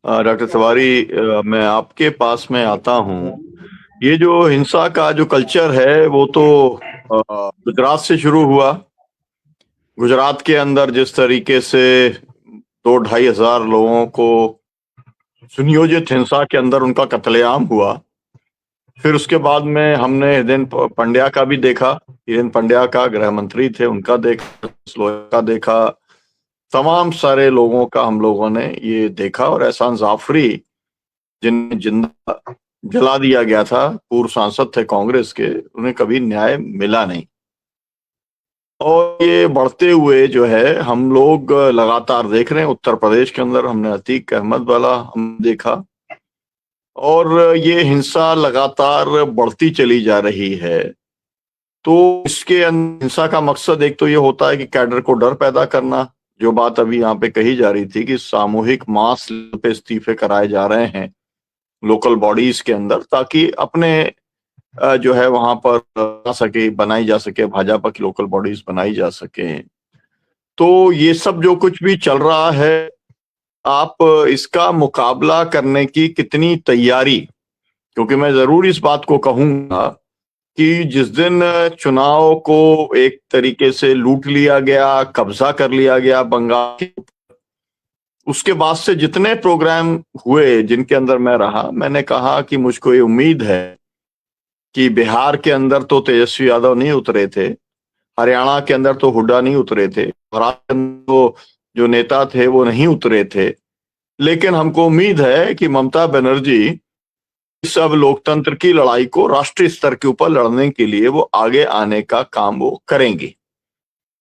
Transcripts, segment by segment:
Doctor Tiwari, मैं आपके पास में आता हूँ। ये जो हिंसा का जो कल्चर है वो तो गुजरात से शुरू हुआ। गुजरात के अंदर जिस तरीके से 2-2.5 हजार लोगों को सुनियोजित हिंसा के अंदर उनका कत्लेआम हुआ। फिर उसके बाद में हमने हिरेन पंड्या का भी देखा। हिरेन पंड्या का गृह मंत्री थे, उनका देखा, लोया का देखा। तमाम सारे लोगों का हम लोगों ने ये देखा। और एहसान जाफरी जिन्हें जिंदा जला दिया गया था, पूर्व सांसद थे कांग्रेस के, उन्हें कभी न्याय मिला नहीं। और ये बढ़ते हुए जो है हम लोग लगातार देख रहे हैं। उत्तर प्रदेश के अंदर हमने अतीक अहमद वाला हम देखा, और ये हिंसा लगातार बढ़ती चली जा रही है। तो इसके हिंसा का मकसद एक तो ये होता है कि कैडर को डर पैदा करना। जो बात अभी यहाँ पे कही जा रही थी कि सामूहिक मास पे इस्तीफे कराए जा रहे हैं लोकल बॉडीज के अंदर, ताकि अपने जो है वहां पर बनाई जा सके, भाजपा की लोकल बॉडीज बनाई जा सके। तो ये सब जो कुछ भी चल रहा है, आप इसका मुकाबला करने की कितनी तैयारी, क्योंकि मैं जरूर इस बात को कहूंगा कि जिस दिन चुनाव को एक तरीके से लूट लिया गया, कब्जा कर लिया गया बंगाल के, उसके बाद से जितने प्रोग्राम हुए जिनके अंदर मैं रहा, मैंने कहा कि मुझको ये उम्मीद है कि बिहार के अंदर तो तेजस्वी यादव नहीं उतरे थे, हरियाणा के अंदर तो हुड्डा नहीं उतरे थे, महाराष्ट्र के अंदर तो जो नेता थे वो नहीं उतरे थे, लेकिन हमको उम्मीद है कि ममता बनर्जी इस अब लोकतंत्र की लड़ाई को राष्ट्रीय स्तर के ऊपर लड़ने के लिए वो आगे आने का काम वो करेंगी।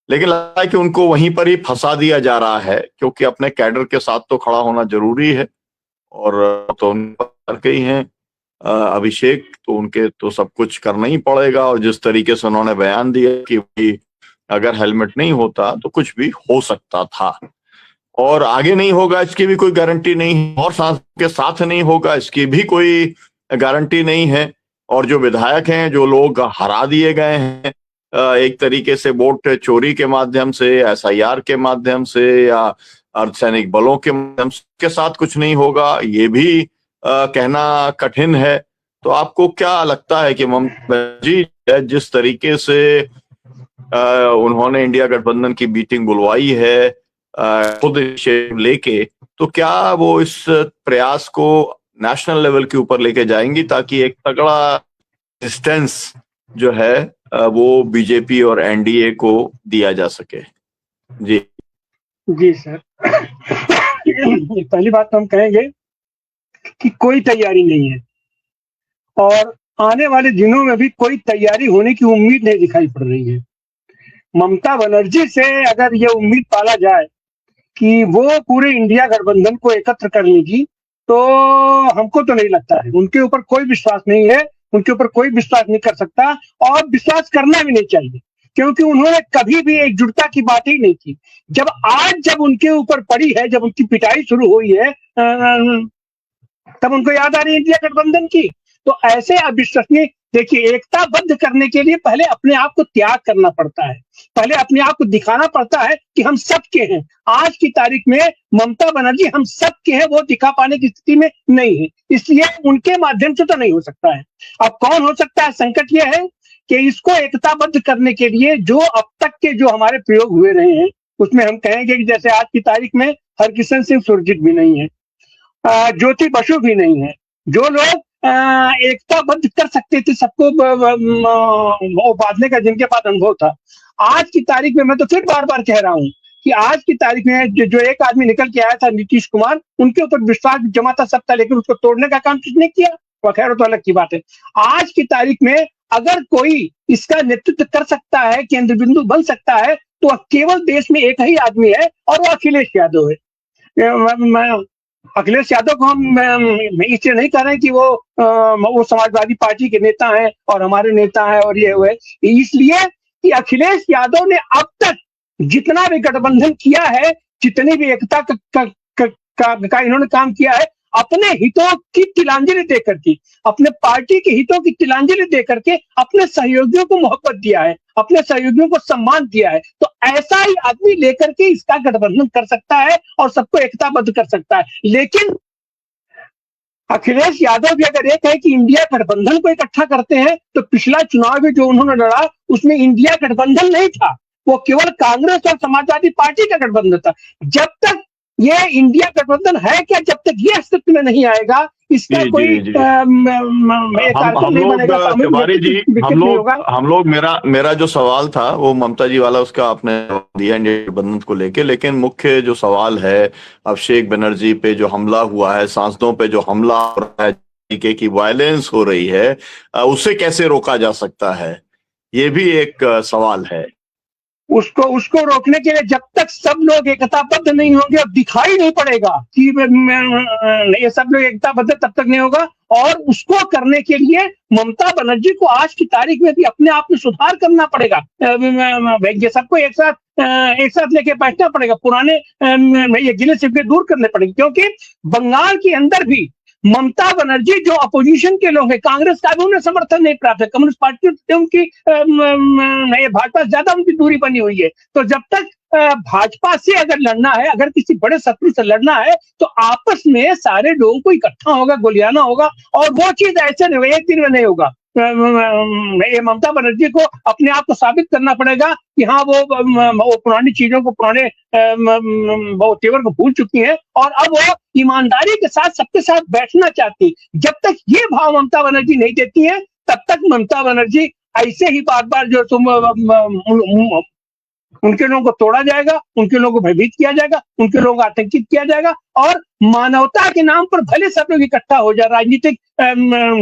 लेकिन लगता है कि उनको वहीं पर ही फंसा दिया जा रहा है, क्योंकि अपने कैडर के साथ तो खड़ा होना जरूरी है। और तो उनके ही हैं अभिषेक, तो उनके तो सब कुछ करना ही पड़ेगा। और जिस तरीके से उन्होंने बयान दिया कि अगर हेलमेट नहीं होता तो कुछ भी हो सकता था, और आगे नहीं होगा इसकी भी कोई गारंटी नहीं है, और सांसद के साथ नहीं होगा इसकी भी कोई गारंटी नहीं है। और जो विधायक हैं, जो लोग हरा दिए गए हैं एक तरीके से वोट चोरी के माध्यम से, एसआईआर के माध्यम से, या अर्धसैनिक बलों के माध्यम से, के साथ कुछ नहीं होगा, ये भी कहना कठिन है। तो आपको क्या लगता है कि ममता बनर्जी जिस तरीके से उन्होंने इंडिया गठबंधन की मीटिंग बुलवाई है खुद लेके, तो क्या वो इस प्रयास को नेशनल लेवल के ऊपर लेके जाएंगी, ताकि एक तगड़ा डिस्टेंस जो है वो बीजेपी और एनडीए को दिया जा सके? जी जी सर, पहली बात तो हम कहेंगे कि कोई तैयारी नहीं है, और आने वाले दिनों में भी कोई तैयारी होने की उम्मीद नहीं दिखाई पड़ रही है। ममता बनर्जी से अगर ये उम्मीद पाला जाए कि वो पूरे इंडिया गठबंधन को एकत्र कर लेगी, तो हमको तो नहीं लगता है। उनके ऊपर कोई विश्वास नहीं है, उनके ऊपर कोई विश्वास नहीं कर सकता, और विश्वास करना भी नहीं चाहिए, क्योंकि उन्होंने कभी भी एकजुटता की बात ही नहीं की। जब उनके ऊपर पड़ी है, जब उनकी पिटाई शुरू हुई है, तब उनको याद आ रही है इंडिया गठबंधन की। तो ऐसे अविश्वसनीय, देखिए, एकताबद्ध करने के लिए पहले अपने आप को त्याग करना पड़ता है, पहले अपने आप को दिखाना पड़ता है कि हम सबके हैं। आज की तारीख में ममता बनर्जी हम सबके हैं, वो दिखा पाने की स्थिति में नहीं है, इसलिए उनके माध्यम से तो नहीं हो सकता है। अब कौन हो सकता है? संकट यह है कि इसको एकताबद्ध करने के लिए जो अब तक के जो हमारे प्रयोग हुए रहे हैं, उसमें हम कहेंगे कि जैसे आज की तारीख में हरकिशन सिंह सुरजीत भी नहीं है, ज्योति बसु भी नहीं है, जो लोग एकताबद्ध कर सकते थे सबको वो बांधने का, जिनके पास अनुभव था। आज की तारीख में मैं तो फिर बार बार कह रहा हूं कि आज की तारीख में जो एक आदमी निकल के आया था, नीतीश कुमार, उनके ऊपर विश्वास जमा था सबका, लेकिन उसको तोड़ने का काम किसने किया? वो खैर तो अलग की बात है। आज की तारीख में अगर कोई इसका नेतृत्व कर सकता है, केंद्र बिंदु बन सकता है, तो केवल देश में एक ही आदमी है, और वो अखिलेश यादव है। अखिलेश यादव को हम इसलिए नहीं कह रहे हैं कि वो समाजवादी पार्टी के नेता हैं और हमारे नेता हैं और ये हुए, इसलिए कि अखिलेश यादव ने अब तक जितना भी गठबंधन किया है, जितनी भी एकता का इन्होंने काम किया है, अपने हितों की तिलांजलि देकर के, अपने पार्टी के हितों की तिलांजलि देकर के अपने सहयोगियों को मोहब्बत दिया है, अपने सहयोगियों को सम्मान दिया है। तो ऐसा ही आदमी लेकर के इसका गठबंधन कर सकता है और सबको एकताबद्ध कर सकता है। लेकिन अखिलेश यादव भी अगर एक है कि इंडिया गठबंधन को इकट्ठा करते हैं, तो पिछला चुनाव भी जो उन्होंने लड़ा उसमें इंडिया गठबंधन नहीं था, वो केवल कांग्रेस और समाजवादी पार्टी का गठबंधन था। जब तक ये इंडिया गठबंधन है क्या, जब तक ये अस्तित्व में नहीं आएगा, इसका जी कोई जी जी कार्यक्रम हम नहीं लोग बनेगा, सामूहिक तिवारी जी, नेतृत्व विकसित हम नहीं लोग होगा। हम लोग मेरा मेरा जो सवाल था वो ममता जी वाला, उसका आपने जवाब दिया इंडिया गठबंधन को लेके, लेकिन मुख्य जो सवाल है अभिषेक बनर्जी पे जो हमला हुआ है, सांसदों पे जो हमला हो रहा है, तरीके की वायलेंस हो रही है, उसे कैसे रोका जा सकता है, ये भी एक सवाल है। उसको उसको रोकने के लिए जब तक सब लोग एकताबद्ध नहीं होंगे और दिखाई नहीं पड़ेगा कि ये सब लोग एकताबद्ध, तब तक नहीं होगा। और उसको करने के लिए ममता बनर्जी को आज की तारीख में भी अपने आप में सुधार करना पड़ेगा। ये सबको एक साथ लेके बैठना पड़ेगा, पुराने ये गिले शिकवे दूर करने पड़ेंगे, क्योंकि बंगाल के अंदर भी ममता बनर्जी जो अपोजिशन के लोग हैं, कांग्रेस का भी उन्हें समर्थन नहीं प्राप्त है, कम्युनिस्ट पार्टी से उनकी भाजपा से ज्यादा उनकी दूरी बनी हुई है। तो जब तक भाजपा से अगर लड़ना है, अगर किसी बड़े शत्रु से लड़ना है, तो आपस में सारे लोगों को इकट्ठा होगा, गोलियाना होगा, और वो चीज ऐसे नहीं होगा, एक दिन में नहीं होगा। ये ममता बनर्जी को अपने आप को साबित करना पड़ेगा कि हाँ वो पुरानी चीजों को, पुराने वो तेवर को भूल चुकी है, और अब वो ईमानदारी के साथ सबके साथ बैठना चाहती। जब तक ये भाव ममता बनर्जी नहीं देती है, तब तक ममता बनर्जी ऐसे ही बार बार जो उनके लोगों को तोड़ा जाएगा, उनके लोगों को भयभीत किया जाएगा, उनके लोगों को आतंकित किया जाएगा, और मानवता के नाम पर भले सब लोग इकट्ठा हो जाए, राजनीतिक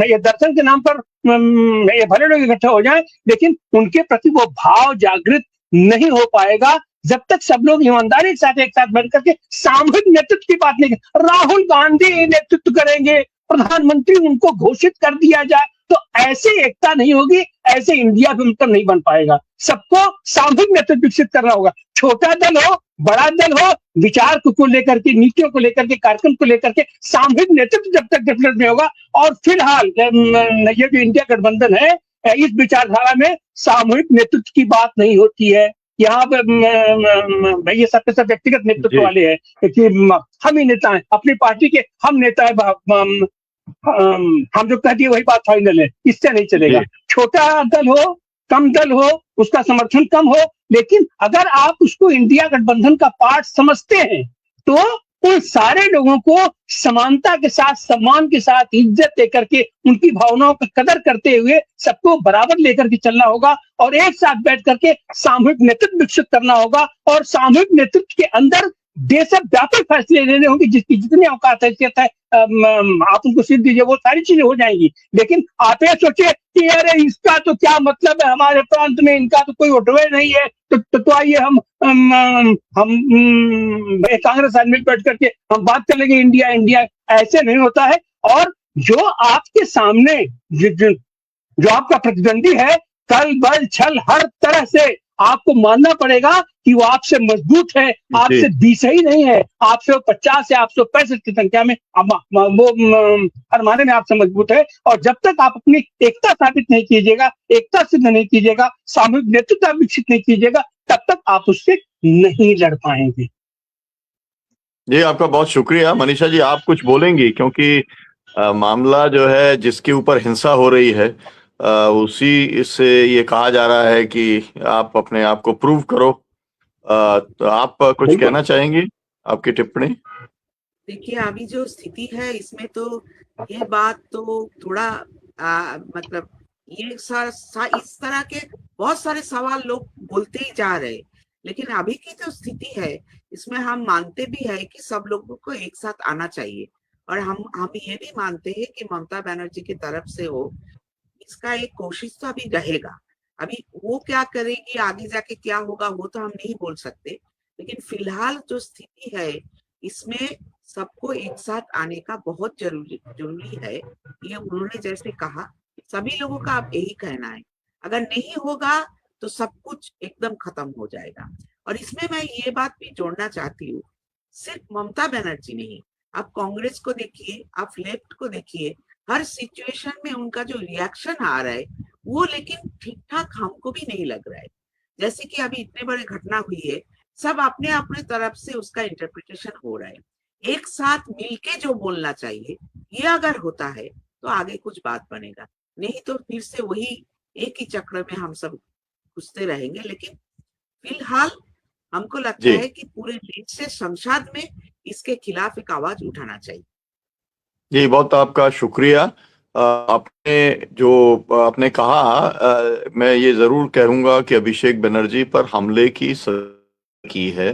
ये दर्शन के नाम पर ये भले लोग इकट्ठा हो जाए, लेकिन उनके प्रति वो भाव जागृत नहीं हो पाएगा जब तक सब लोग ईमानदारी के साथ एक साथ बैठ करके सामूहिक नेतृत्व की बात नहीं। राहुल गांधी नेतृत्व करेंगे, प्रधानमंत्री उनको घोषित कर दिया जाए, तो ऐसे एकता नहीं होगी, ऐसे इंडिया भी मतलब नहीं बन पाएगा। सबको सामूहिक नेतृत्व विकसित करना होगा, छोटा दल हो बड़ा दल हो, विचार को लेकर के, नीतियों को लेकर के, कार्यक्रम को लेकर के सामूहिक नेतृत्व जब तक डेवलप नहीं होगा। और फिलहाल ये जो इंडिया गठबंधन है, इस विचारधारा में सामूहिक नेतृत्व की बात नहीं होती है। यहाँ पे ये सब व्यक्तिगत नेतृत्व वाले हैं कि हम ही नेता हैं, अपनी पार्टी के हम नेता है, हम जो कहती है वही बात फाइनल है, इससे नहीं चलेगा। छोटा दल हो, कम दल हो, उसका समर्थन कम हो, लेकिन अगर आप उसको इंडिया गठबंधन का पार्ट समझते हैं, तो उन सारे लोगों को समानता के साथ, सम्मान के साथ, इज्जत देकर के, उनकी भावनाओं का कदर करते हुए सबको बराबर लेकर के चलना होगा, और एक साथ बैठ करके सामूहिक नेतृत्व विकसित करना होगा। और सामूहिक नेतृत्व के अंदर देशव्यापी फैसले लेने होंगे, जिसकी जितनी औकात हैसियत है आप उनको सीध दीजिए, वो सारी चीजें हो जाएंगी। लेकिन आप ये सोचिए कि अरे इसका तो क्या मतलब है, हमारे प्रांत में इनका तो कोई उठवे नहीं है, तो आइए हम कांग्रेस आदमी बैठ करके हम बात कर लेंगे इंडिया इंडिया। ऐसे नहीं होता है। और जो आपके सामने जो आपका प्रतिद्वंदी है, कल बल छल हर तरह से आपको मानना पड़ेगा कि वो आपसे मजबूत है, आपसे 20 ही नहीं है, आपसे 50 है, 865 की संख्या में वो हर माने में आपसे मजबूत है। और जब तक आप अपनी एकता साबित नहीं कीजिएगा, एकता सिद्ध नहीं कीजिएगा, सामूहिक नेतृत्व विकसित नहीं कीजिएगा, तब तक आप उससे नहीं लड़ पाएंगे। जी, आपका बहुत शुक्रिया। मनीषा जी, आप कुछ बोलेंगी, क्योंकि मामला जो है जिसके ऊपर हिंसा हो रही है, उसी इससे ये कहा जा रहा है कि आप अपने आप को प्रूव करो। तो आप कुछ कहना चाहेंगी, आपकी टिप्पणी? देखिए, अभी जो स्थिति है इसमें तो ये बात तो थोड़ा मतलब ये इस तरह के बहुत सारे सवाल लोग बोलते ही जा रहे, लेकिन अभी की जो स्थिति है इसमें हम मानते भी है कि सब लोगों को एक साथ आना चाहिए, और हम ये भी मानते हैं कि ममता बनर्जी की तरफ से हो इसका एक कोशिश तो अभी रहेगा। अभी वो क्या करेगी, आगे जाके क्या होगा वो तो हम नहीं बोल सकते, लेकिन फिलहाल जो स्थिति है इसमें सबको एक साथ आने का बहुत जरूरी है। ये उन्होंने जैसे कहा, सभी लोगों का अब यही कहना है, अगर नहीं होगा तो सब कुछ एकदम खत्म हो जाएगा। और इसमें मैं ये बात भी जोड़ना चाहती हूँ, सिर्फ ममता बनर्जी नहीं, आप कांग्रेस को देखिए, आप लेफ्ट को देखिए, हर सिचुएशन में उनका जो रिएक्शन आ रहा है वो लेकिन ठीक ठाक हमको भी नहीं लग रहा है। जैसे कि अभी इतने बड़े घटना हुई है, सब अपने अपने तरफ से उसका इंटरप्रिटेशन हो रहा है। एक साथ मिलके जो बोलना चाहिए ये अगर होता है तो आगे कुछ बात बनेगा, नहीं तो फिर से वही एक ही चक्र में हम सब घुसते रहेंगे। लेकिन फिलहाल हमको लगता जी है कि पूरे देश से संसद में इसके खिलाफ एक आवाज उठाना चाहिए। जी, बहुत आपका शुक्रिया। आपने जो आपने कहा, मैं ये जरूर कहूंगा कि अभिषेक बनर्जी पर हमले की है,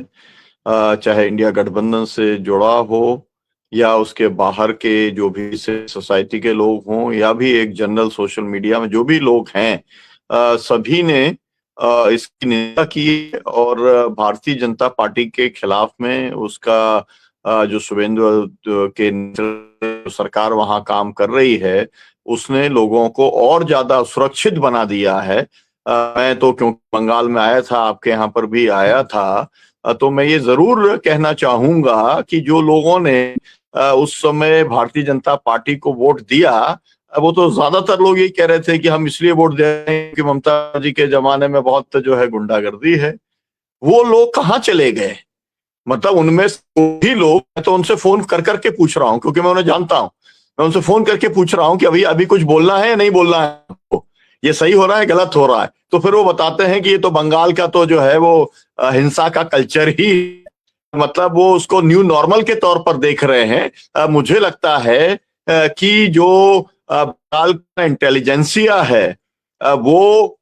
चाहे इंडिया गठबंधन से जुड़ा हो या उसके बाहर के जो भी सोसाइटी के लोग हों या भी एक जनरल सोशल मीडिया में जो भी लोग हैं, सभी ने इसकी निंदा की है और भारतीय जनता पार्टी के खिलाफ में उसका जो शुभेंदु के जो सरकार वहां काम कर रही है उसने लोगों को और ज्यादा सुरक्षित बना दिया है। मैं तो क्योंकि बंगाल में आया था, आपके यहाँ पर भी आया था, तो मैं ये जरूर कहना चाहूंगा कि जो लोगों ने उस समय भारतीय जनता पार्टी को वोट दिया, वो तो ज्यादातर लोग यही कह रहे थे कि हम इसलिए वोट दे रहे हैं कि ममता जी के जमाने में बहुत जो है गुंडागर्दी है। वो लोग कहाँ चले गए? मतलब उनमें भी लोग, मैं तो उनसे फोन कर करके पूछ रहा हूँ क्योंकि मैं उन्हें जानता हूँ, मैं उनसे फोन करके पूछ रहा हूँ कि अभी कुछ बोलना है या नहीं बोलना है, ये सही हो रहा है गलत हो रहा है, तो फिर वो बताते हैं कि ये तो बंगाल का तो जो है वो हिंसा का कल्चर ही, मतलब वो उसको न्यू नॉर्मल के तौर पर देख रहे हैं। मुझे लगता है कि जो बंगाल का इंटेलिजेंसिया है वो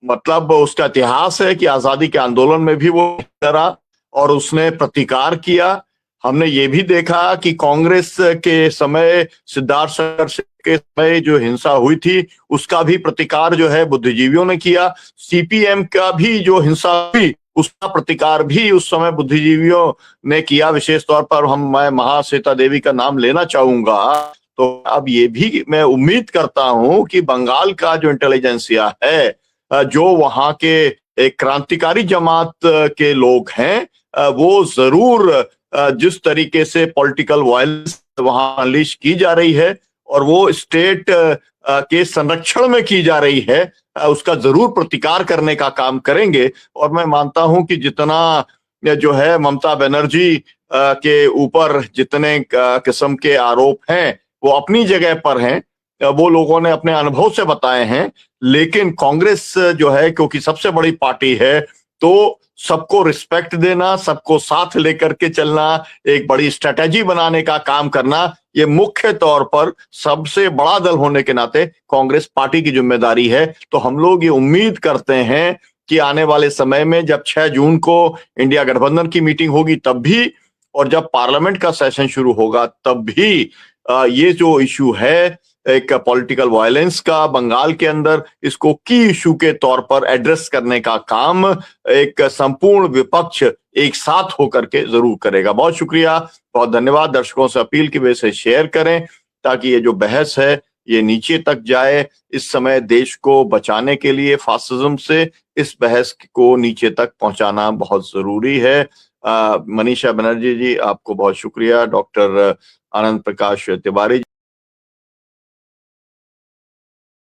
मतलब उसका इतिहास है कि आजादी के आंदोलन में भी वो डरा और उसने प्रतिकार किया। हमने ये भी देखा कि कांग्रेस के समय सिद्धार्थ संघर्ष के समय जो हिंसा हुई थी उसका भी प्रतिकार जो है बुद्धिजीवियों ने किया। सीपीएम का भी जो हिंसा हुई उसका प्रतिकार भी उस समय बुद्धिजीवियों ने किया। विशेष तौर पर मैं महाश्वेता देवी का नाम लेना चाहूंगा। तो अब ये भी मैं उम्मीद करता हूं कि बंगाल का जो इंटेलिजेंसिया है, जो वहां के एक क्रांतिकारी जमात के लोग हैं, वो जरूर जिस तरीके से पॉलिटिकल वायलेंस वहां अनलीश की जा रही है और वो स्टेट के संरक्षण में की जा रही है, उसका जरूर प्रतिकार करने का काम करेंगे। और मैं मानता हूं कि जितना जो है ममता बनर्जी के ऊपर जितने किस्म के आरोप हैं वो अपनी जगह पर हैं, वो लोगों ने अपने अनुभव से बताए हैं। लेकिन कांग्रेस जो है क्योंकि सबसे बड़ी पार्टी है तो सबको रिस्पेक्ट देना, सबको साथ लेकर के चलना, एक बड़ी स्ट्रेटेजी बनाने का काम करना, ये मुख्य तौर पर सबसे बड़ा दल होने के नाते कांग्रेस पार्टी की जिम्मेदारी है। तो हम लोग ये उम्मीद करते हैं कि आने वाले समय में जब 6 जून को इंडिया गठबंधन की मीटिंग होगी तब भी, और जब पार्लियामेंट का सेशन शुरू होगा तब भी ये जो इशू है एक पॉलिटिकल वायलेंस का बंगाल के अंदर, इसको की इशू के तौर पर एड्रेस करने का काम एक संपूर्ण विपक्ष एक साथ होकर के जरूर करेगा। बहुत शुक्रिया, बहुत धन्यवाद। दर्शकों से अपील की वजह से शेयर करें ताकि ये जो बहस है ये नीचे तक जाए। इस समय देश को बचाने के लिए फासिज्म से इस बहस को नीचे तक पहुंचाना बहुत जरूरी है। मनीषा बनर्जी जी, आपको बहुत शुक्रिया। डॉक्टर आनंद प्रकाश तिवारी